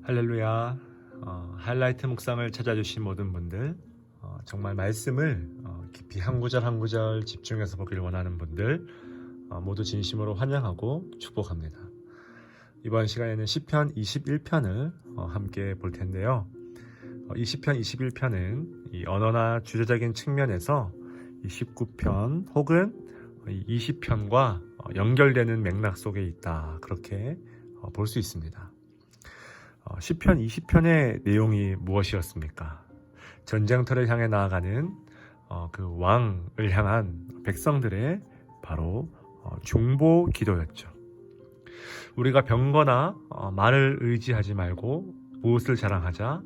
할렐루야. 하이라이트 묵상을 찾아주신 모든 분들, 정말 말씀을 깊이 한 구절 한 구절 집중해서 보길 원하는 분들 모두 진심으로 환영하고 축복합니다. 이번 시간에는 시편 21편을 함께 볼 텐데요. 이 시편 21편은 이 언어나 주제적인 측면에서 이 19편 혹은 이 20편과 연결되는 맥락 속에 있다, 그렇게 볼 수 있습니다. 시편 20편의 내용이 무엇이었습니까? 전쟁터를 향해 나아가는 그 왕을 향한 백성들의 바로 중보 기도였죠. 우리가 병거나 말을 의지하지 말고 무엇을 자랑하자?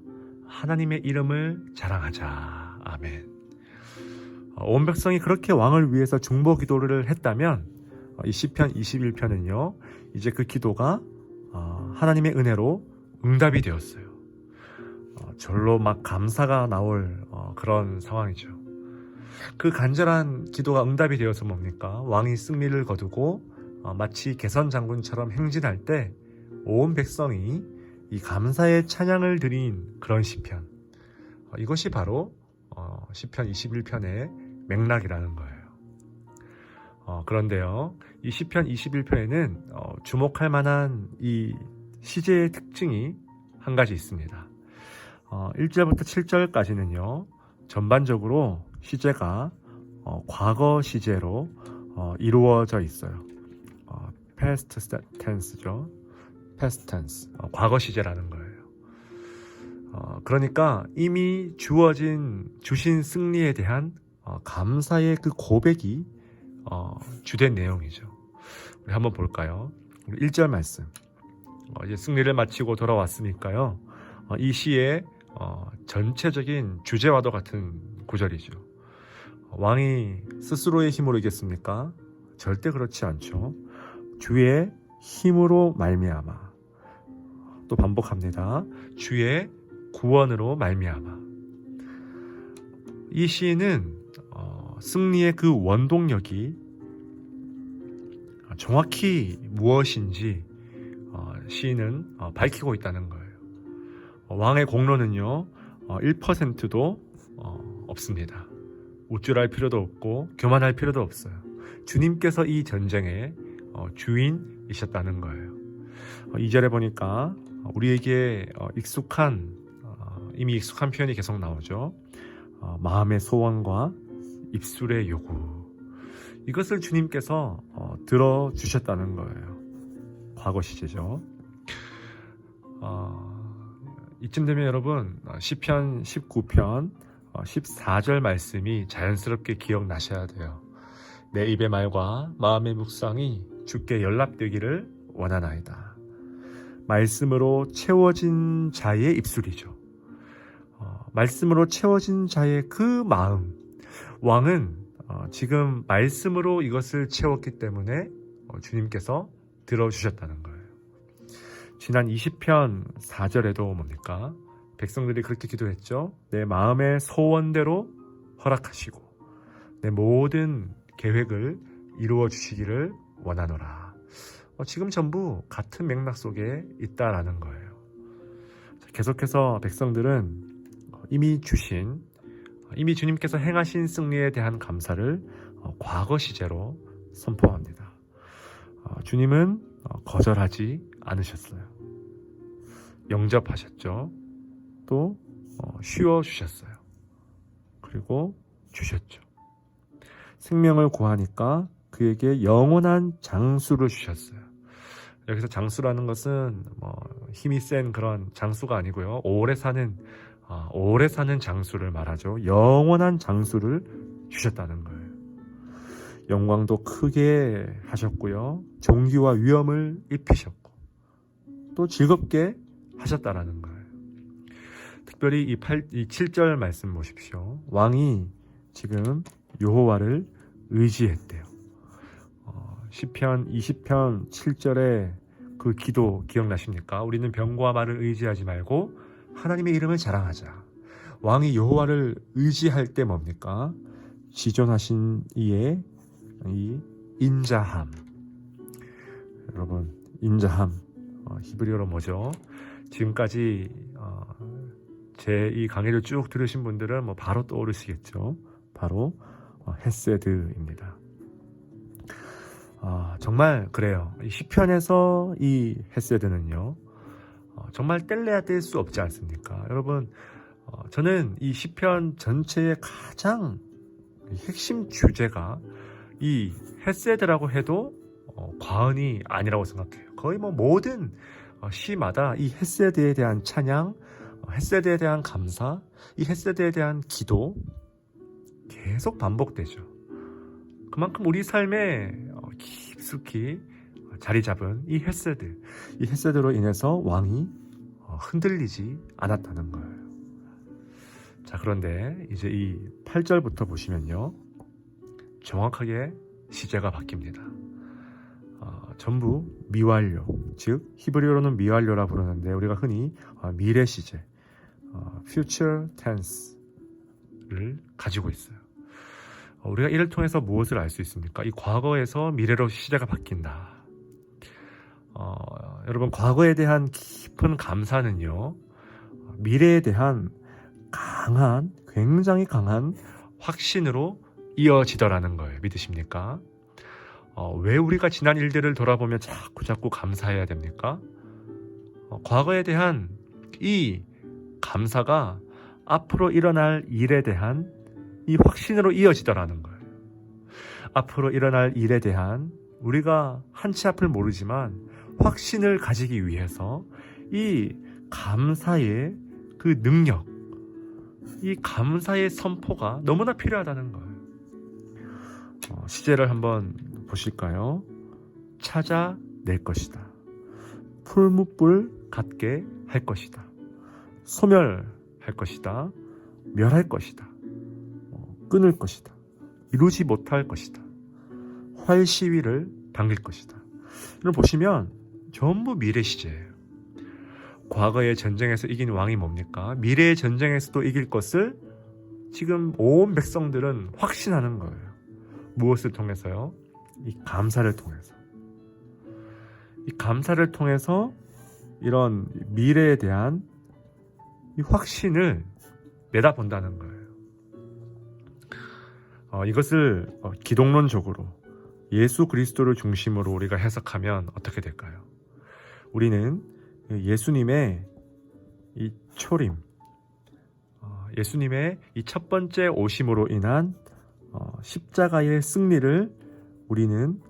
하나님의 이름을 자랑하자. 아멘. 온 백성이 그렇게 왕을 위해서 중보 기도를 했다면 이 시편 21편은요, 이제 그 기도가 하나님의 은혜로 응답이 되었어요. 절로 막 감사가 나올 그런 상황이죠. 그 간절한 기도가 응답이 되어서 뭡니까? 왕이 승리를 거두고 마치 개선 장군처럼 행진할 때 온 백성이 이 감사의 찬양을 드린 그런 시편, 이것이 바로 시편 21편의 맥락이라는 거예요. 그런데요, 이 시편 21편에는 주목할 만한 이 시제의 특징이 한 가지 있습니다. 1절부터 7절까지는요, 전반적으로 시제가 과거 시제로 이루어져 있어요. past tense죠. past tense, 과거 시제라는 거예요. 그러니까 이미 주신 승리에 대한 감사의 그 고백이 주된 내용이죠. 우리 한번 볼까요? 1절 말씀. 이제 승리를 마치고 돌아왔으니까요, 이 시의 전체적인 주제와도 같은 구절이죠. 왕이 스스로의 힘으로 이겼습니까? 절대 그렇지 않죠. 주의 힘으로 말미암아. 또 반복합니다. 주의 구원으로 말미암아. 이 시는 승리의 그 원동력이 정확히 무엇인지 시인은 밝히고 있다는 거예요. 왕의 공로는요, 1%도 없습니다. 우쭐할 필요도 없고 교만할 필요도 없어요. 주님께서 이 전쟁의 주인이셨다는 거예요. 2절에 보니까 우리에게 이미 익숙한 표현이 계속 나오죠. 마음의 소원과 입술의 요구, 이것을 주님께서 들어주셨다는 거예요. 과거 시제죠. 이쯤 되면 여러분, 시편 19편 14절 말씀이 자연스럽게 기억나셔야 돼요. 내 입의 말과 마음의 묵상이 주께 연락되기를 원하나이다. 말씀으로 채워진 자의 입술이죠. 말씀으로 채워진 자의 그 마음, 왕은 지금 말씀으로 이것을 채웠기 때문에 주님께서 들어주셨다는 거예요. 지난 20편 4절에도 뭡니까? 백성들이 그렇게 기도했죠. 내 마음의 소원대로 허락하시고 내 모든 계획을 이루어 주시기를 원하노라. 지금 전부 같은 맥락 속에 있다라는 거예요. 계속해서 백성들은 이미 주님께서 행하신 승리에 대한 감사를 과거 시제로 선포합니다. 주님은 거절하지 않으셨어요. 영접하셨죠. 또 쉬워주셨어요. 그리고 주셨죠. 생명을 구하니까 그에게 영원한 장수를 주셨어요. 여기서 장수라는 것은 힘이 센 그런 장수가 아니고요, 오래 사는 장수를 말하죠. 영원한 장수를 주셨다는 거예요. 영광도 크게 하셨고요, 존귀와 위엄을 입히셨고 또 즐겁게 하셨다라는 거예요. 특별히 이 7절 말씀 보십시오. 왕이 지금 여호와를 의지했대요. 시편 20편 7절에 그 기도 기억나십니까? 우리는 병과 말을 의지하지 말고 하나님의 이름을 자랑하자. 왕이 여호와를 의지할 때 뭡니까? 지존하신 이의 이 인자함. 여러분, 인자함 히브리어로 뭐죠? 지금까지 제 이 강의를 쭉 들으신 분들은 뭐 바로 떠오르시겠죠. 바로 헤세드입니다. 정말 그래요. 이 시편에서 이 헤세드는요, 정말 뗄래야 뗄 수 없지 않습니까? 여러분, 저는 이 시편 전체의 가장 핵심 주제가 이 헤세드라고 해도 과언이 아니라고 생각해요. 거의 뭐 모든 시마다 이 헤세드에 대한 찬양, 헤세드에 대한 감사, 이 헤세드에 대한 기도 계속 반복되죠. 그만큼 우리 삶에 깊숙이 자리 잡은 이 헤세드로 인해서 왕이 흔들리지 않았다는 거예요. 자, 그런데 이제 이 8절부터 보시면요, 정확하게 시제가 바뀝니다. 전부 미완료, 즉 히브리어로는 미완료라 부르는데 우리가 흔히 미래 시제, future tense를 가지고 있어요. 우리가 이를 통해서 무엇을 알 수 있습니까? 이 과거에서 미래로 시제가 바뀐다. 여러분, 과거에 대한 깊은 감사는요, 미래에 대한 굉장히 강한 확신으로 이어지더라는 거예요. 믿으십니까? 왜 우리가 지난 일들을 돌아보며 자꾸 감사해야 됩니까? 과거에 대한 이 감사가 앞으로 일어날 일에 대한 이 확신으로 이어지더라는 거예요. 앞으로 일어날 일에 대한 우리가 한치 앞을 모르지만 확신을 가지기 위해서 이 감사의 그 능력, 이 감사의 선포가 너무나 필요하다는 거예요. 시제를 한번 보실까요? 찾아낼 것이다. 풀무불 같게 할 것이다. 소멸할 것이다. 멸할 것이다. 끊을 것이다. 이루지 못할 것이다. 활시위를 당길 것이다. 이걸 보시면 전부 미래 시제예요. 과거의 전쟁에서 이긴 왕이 뭡니까? 미래의 전쟁에서도 이길 것을 지금 온 백성들은 확신하는 거예요. 무엇을 통해서요? 이 감사를 통해서. 이 감사를 통해서 이런 미래에 대한 이 확신을 내다본다는 거예요. 이것을 기독론적으로 예수 그리스도를 중심으로 우리가 해석하면 어떻게 될까요? 우리는 예수님의 이 초림, 예수님의 이 첫 번째 오심으로 인한 십자가의 승리를 우리는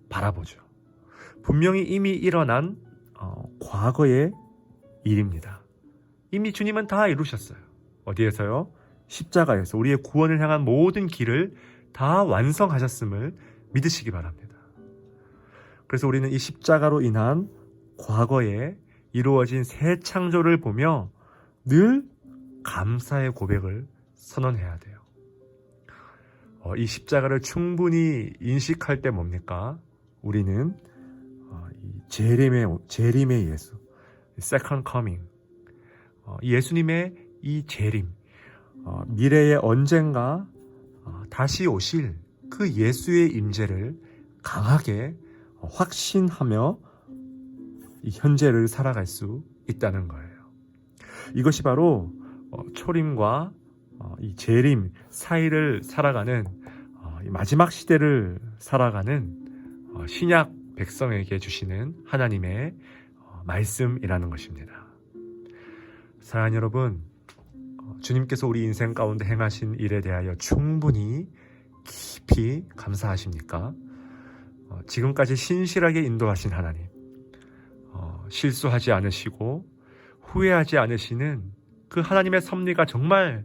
바라보죠. 분명히 이미 일어난 과거의 일입니다. 이미 주님은 다 이루셨어요. 어디에서요? 십자가에서 우리의 구원을 향한 모든 길을 다 완성하셨음을 믿으시기 바랍니다. 그래서 우리는 이 십자가로 인한 과거에 이루어진 새 창조를 보며 늘 감사의 고백을 선언해야 돼요. 이 십자가를 충분히 인식할 때 뭡니까? 우리는 이 재림의 예수, Second Coming, 예수님의 이 재림, 미래에 언젠가 다시 오실 그 예수의 임재를 강하게 확신하며 이 현재를 살아갈 수 있다는 거예요. 이것이 바로 초림과 이 재림 사이를 살아가는 이 마지막 시대를 살아가는 신약 백성에게 주시는 하나님의 말씀이라는 것입니다. 사랑하는 여러분, 주님께서 우리 인생 가운데 행하신 일에 대하여 충분히 깊이 감사하십니까? 지금까지 신실하게 인도하신 하나님, 실수하지 않으시고 후회하지 않으시는 그 하나님의 섭리가 정말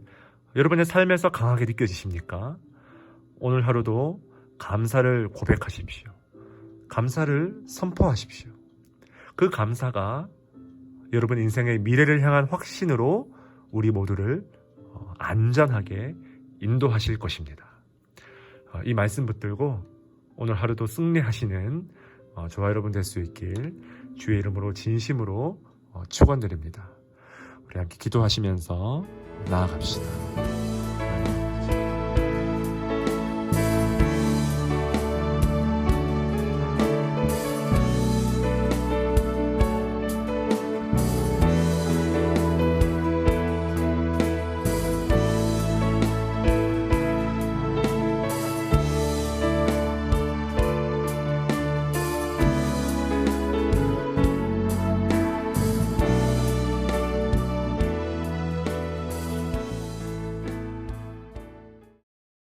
여러분의 삶에서 강하게 느껴지십니까? 오늘 하루도 감사를 고백하십시오. 감사를 선포하십시오. 그 감사가 여러분 인생의 미래를 향한 확신으로 우리 모두를 안전하게 인도하실 것입니다. 이 말씀 붙들고 오늘 하루도 승리하시는 저와 여러분 될 수 있길 주의 이름으로 진심으로 축원드립니다. 우리 함께 기도하시면서 나아갑시다.